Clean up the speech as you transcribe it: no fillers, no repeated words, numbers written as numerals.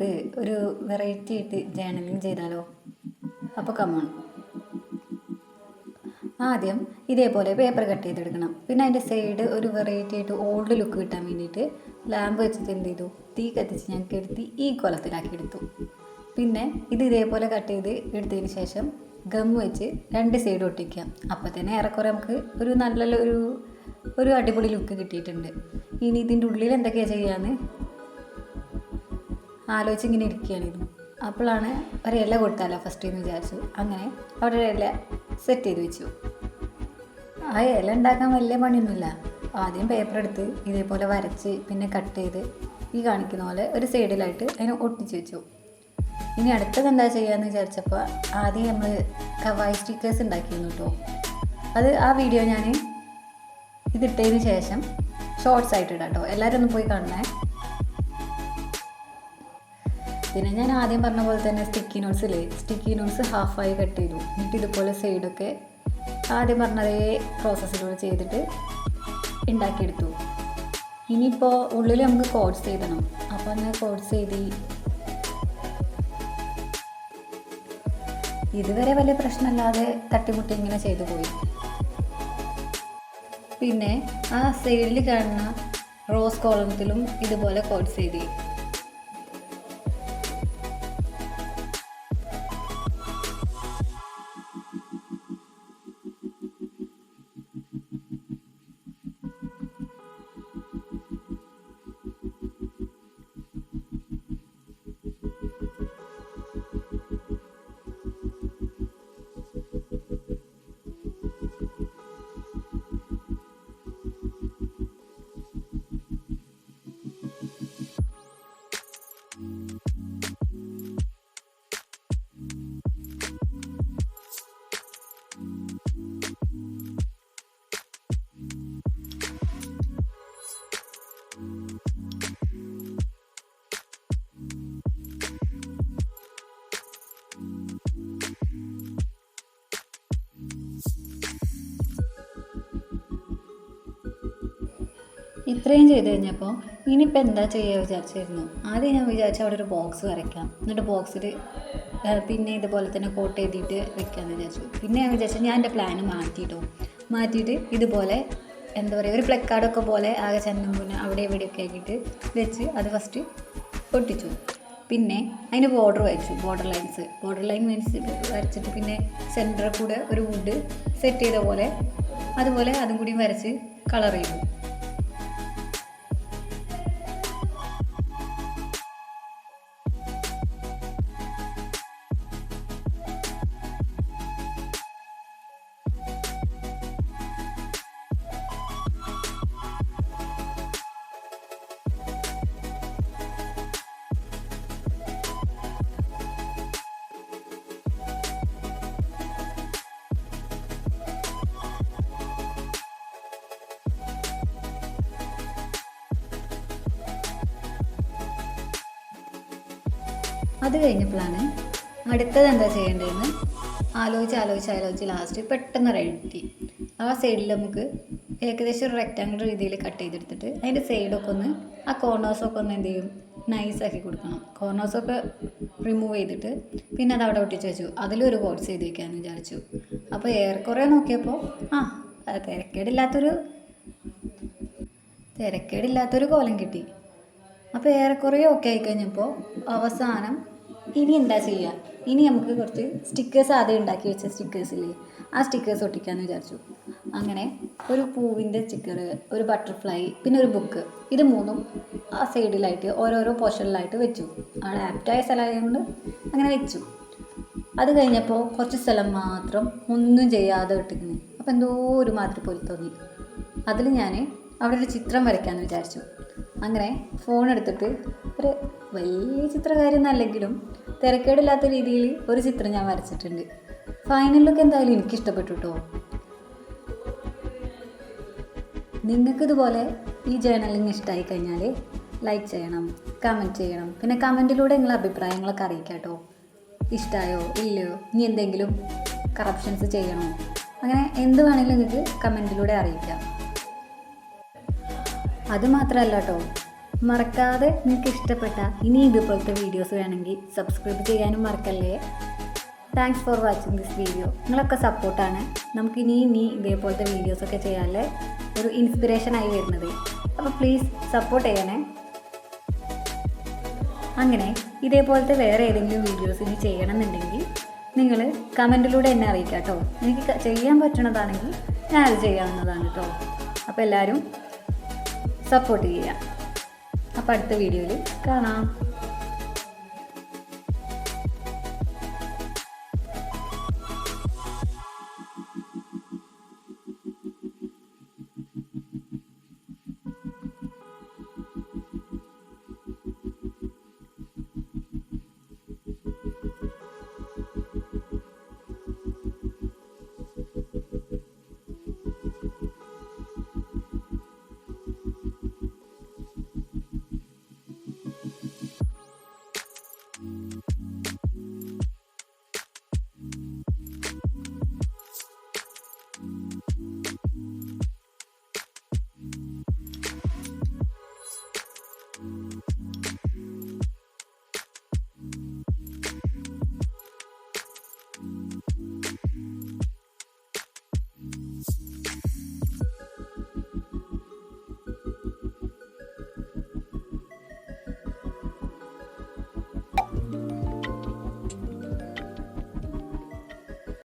നമുക്ക് ഒരു വെറൈറ്റി ആയിട്ട് ജേണലിങ് ചെയ്താലോ? അപ്പോൾ കമോൺ. ആദ്യം ഇതേപോലെ പേപ്പർ കട്ട് ചെയ്തെടുക്കണം. പിന്നെ അതിൻ്റെ സൈഡ് ഒരു വെറൈറ്റി ആയിട്ട് ഓൾഡ് ലുക്ക് കിട്ടാൻ വേണ്ടിയിട്ട് ലാമ്പ് വെച്ചിട്ട് എന്ത് ചെയ്തു, തീ കത്തിച്ച് ഞാൻ കെടുത്തി ഈ കോലത്തിലാക്കി എടുത്തു. പിന്നെ ഇത് ഇതേപോലെ കട്ട് ചെയ്ത് എടുത്തതിന് ശേഷം ഗം വെച്ച് രണ്ട് സൈഡ് ഒട്ടിക്കാം. അപ്പോൾ തന്നെ ഏറെക്കുറെ നമുക്ക് ഒരു നല്ല ഒരു അടിപൊളി ലുക്ക് കിട്ടിയിട്ടുണ്ട്. ഇനി ഇതിൻ്റെ ഉള്ളിൽ എന്തൊക്കെയാണ് ചെയ്യാമെന്ന് ആലോചിച്ച് ഇങ്ങനെ ഇരിക്കുകയാണിത്. അപ്പോഴാണ് ഒരു ഇല കൊടുത്താലോ ഫസ്റ്റ് എന്ന് വിചാരിച്ചു. അങ്ങനെ അവിടെ ഒരു ഇല സെറ്റ് ചെയ്ത് വെച്ചു. ആ ഇല ഉണ്ടാക്കാൻ വലിയ പണിയൊന്നുമില്ല. ആദ്യം പേപ്പർ എടുത്ത് ഇതേപോലെ വരച്ച് പിന്നെ കട്ട് ചെയ്ത് ഈ കാണിക്കുന്ന പോലെ ഒരു സൈഡിലായിട്ട് അതിനെ ഒട്ടിച്ച് വെച്ചു. ഇനി അടുത്തത് എന്താ ചെയ്യാമെന്ന് വിചാരിച്ചപ്പോൾ ആദ്യം നമ്മൾ കവായി സ്റ്റിക്കേഴ്സ് ഉണ്ടാക്കിയിരുന്നു കേട്ടോ. അത് ആ വീഡിയോ ഞാൻ ഇതിട്ടതിന് ശേഷം ഷോർട്സ് ആയിട്ട് ഇടാം കേട്ടോ. എല്ലാവരും ഒന്ന് പോയി കാണണേ. പിന്നെ ഞാൻ ആദ്യം പറഞ്ഞ പോലെ തന്നെ സ്റ്റിക്കി നോട്ട്സ് ഹാഫായി കട്ട് ചെയ്തു. എന്നിട്ട് ഇതുപോലെ സൈഡൊക്കെ ആദ്യം പറഞ്ഞതേ പ്രോസസ്സിലൂടെ ചെയ്തിട്ട് ഉണ്ടാക്കിയെടുത്തു. ഇനിയിപ്പോൾ ഉള്ളിൽ നമുക്ക് കോഡ്സ് എഴുതണം. അപ്പോൾ അങ്ങനെ കോഡ്സ് എഴുതി. ഇതുവരെ വലിയ പ്രശ്നമില്ലാതെ തട്ടിമുട്ടി ഇങ്ങനെ ചെയ്തു പോയി. പിന്നെ ആ സൈഡിൽ കാണുന്ന റോസ് കോളത്തിലും ഇതുപോലെ കോഡ്സ് എഴുതി. ഇത്രയും ചെയ്ത് കഴിഞ്ഞപ്പോൾ ഇനിയിപ്പോൾ എന്താ ചെയ്യുക വിചാരിച്ചിരുന്നു. ആദ്യം ഞാൻ വിചാരിച്ച അവിടെ ഒരു ബോക്സ് വരയ്ക്കാം. എന്നിട്ട് ബോക്സിൽ പിന്നെ ഇതുപോലെ തന്നെ കോട്ട് ചെയ്തിട്ട് വെക്കാമെന്ന് വിചാരിച്ചു. പിന്നെ ഞാൻ വിചാരിച്ചു ഞാൻ എൻ്റെ പ്ലാന് മാറ്റിയിട്ട് ഇതുപോലെ എന്താ പറയുക ഒരു പ്ലക്കാർഡൊക്കെ പോലെ ആകെ ചന്നം അവിടെ എവിടെയൊക്കെ ആക്കിയിട്ട് വെച്ച് അത് ഫസ്റ്റ് ഒട്ടിച്ചു. പിന്നെ അതിന് ബോർഡർ ലൈൻ വരച്ചിട്ട് പിന്നെ സെൻറ്ററിൽ കൂടെ ഒരു വുഡ് സെറ്റ് ചെയ്ത പോലെ അതുപോലെ അതും കൂടി വരച്ച് കളർ ചെയ്തു. അത് കഴിഞ്ഞപ്പോഴാണ് അടുത്തത് എന്താ ചെയ്യേണ്ടതെന്ന് ആലോചിച്ച് ലാസ്റ്റ് പെട്ടെന്ന് റെഡി. ആ സൈഡിൽ നമുക്ക് ഏകദേശം ഒരു റെക്റ്റാങ്കിൾ രീതിയിൽ കട്ട് ചെയ്തെടുത്തിട്ട് അതിൻ്റെ സൈഡൊക്കെ ഒന്ന് ആ കോർണേഴ്സൊക്കെ ഒന്ന് എന്ത് ചെയ്യും നൈസാക്കി കൊടുക്കണം. കോർണേഴ്സൊക്കെ റിമൂവ് ചെയ്തിട്ട് പിന്നെ അത് അവിടെ ഒട്ടിച്ച് വെച്ചു. അതിലൊരു കോട്സ് ചെയ്ത് വയ്ക്കാമെന്ന് വിചാരിച്ചു. അപ്പോൾ ഏറെക്കുറെ നോക്കിയപ്പോൾ തിരക്കേടില്ലാത്തൊരു കോലം കിട്ടി. അപ്പോൾ ഏറെക്കുറെ ഓക്കെ ആയിക്കഴിഞ്ഞപ്പോൾ അവസാനം ഇനി എന്താ ചെയ്യുക, ഇനി നമുക്ക് കുറച്ച് സ്റ്റിക്കേഴ്സ് ആദ്യം ഉണ്ടാക്കി വെച്ച സ്റ്റിക്കേഴ്സില്ലേ ആ സ്റ്റിക്കേഴ്സ് ഒട്ടിക്കാമെന്ന് വിചാരിച്ചു. അങ്ങനെ ഒരു പൂവിൻ്റെ സ്റ്റിക്കർ, ഒരു ബട്ടർഫ്ലൈ, പിന്നെ ഒരു ബുക്ക്, ഇത് മൂന്നും ആ സൈഡിലായിട്ട് ഓരോരോ പോർഷനിലായിട്ട് വെച്ചു. അവിടെ ആപ്റ്റായ സ്ഥലമായതുകൊണ്ട് അങ്ങനെ വെച്ചു. അത് കഴിഞ്ഞപ്പോൾ കുറച്ച് സ്ഥലം മാത്രം ഒന്നും ചെയ്യാതെ ഇട്ടിരുന്നു. അപ്പോൾ എന്തോ ഒരു മാതിരി പോലെ തോന്നി. അതിൽ ഞാൻ അവിടെ ഒരു ചിത്രം വരയ്ക്കാമെന്ന് വിചാരിച്ചു. അങ്ങനെ ഫോൺ എടുത്തിട്ട് ഒരു വലിയ ചിത്രകാരൊന്നും അല്ലെങ്കിലും തിരക്കേടില്ലാത്ത രീതിയിൽ ഒരു ചിത്രം ഞാൻ വരച്ചിട്ടുണ്ട്. ഫൈനൽ ലുക്ക് എന്തായാലും എനിക്കിഷ്ടപ്പെട്ടു കേട്ടോ. നിങ്ങൾക്കിതുപോലെ ഈ ജേർണലിങ് ഇഷ്ടമായി കഴിഞ്ഞാൽ ലൈക്ക് ചെയ്യണം, കമൻറ്റ് ചെയ്യണം. പിന്നെ കമൻറ്റിലൂടെ നിങ്ങളുടെ അഭിപ്രായങ്ങളൊക്കെ അറിയിക്കാം കേട്ടോ. ഇഷ്ടമായോ ഇല്ലയോ, ഇനി എന്തെങ്കിലും കറപ്ഷൻസ് ചെയ്യണോ, അങ്ങനെ എന്ത് വേണമെങ്കിലും നിങ്ങൾക്ക് കമൻറ്റിലൂടെ അറിയിക്കാം. അതുമാത്രമല്ല കേട്ടോ, മറക്കാതെ നിങ്ങൾക്ക് ഇഷ്ടപ്പെട്ട ഇനി ഇതുപോലത്തെ വീഡിയോസ് വേണമെങ്കിൽ സബ്സ്ക്രൈബ് ചെയ്യാനും മറക്കല്ലേ. Thanks for watching this video. നിങ്ങളൊക്കെ സപ്പോർട്ടാണ് നമുക്ക് ഇനി ഇതേപോലത്തെ വീഡിയോസൊക്കെ ചെയ്യാനുള്ള ഒരു ഇൻസ്പിറേഷനായി വരുന്നത്. അപ്പോൾ പ്ലീസ് സപ്പോർട്ട് ചെയ്യണേ. അങ്ങനെ ഇതേപോലത്തെ വേറെ ഏതെങ്കിലും വീഡിയോസ് ഇനി ചെയ്യണമെന്നുണ്ടെങ്കിൽ നിങ്ങൾ കമൻറ്റിലൂടെ എന്നെ അറിയിക്കാം കേട്ടോ. എനിക്ക് ചെയ്യാൻ പറ്റണതാണെങ്കിൽ ഞാനത് ചെയ്യാവുന്നതാണ് കേട്ടോ. അപ്പോൾ എല്ലാവരും സപ്പോർട്ട് ചെയ്യുക. അപ്പോൾ അടുത്ത വീഡിയോയിൽ കാണാം.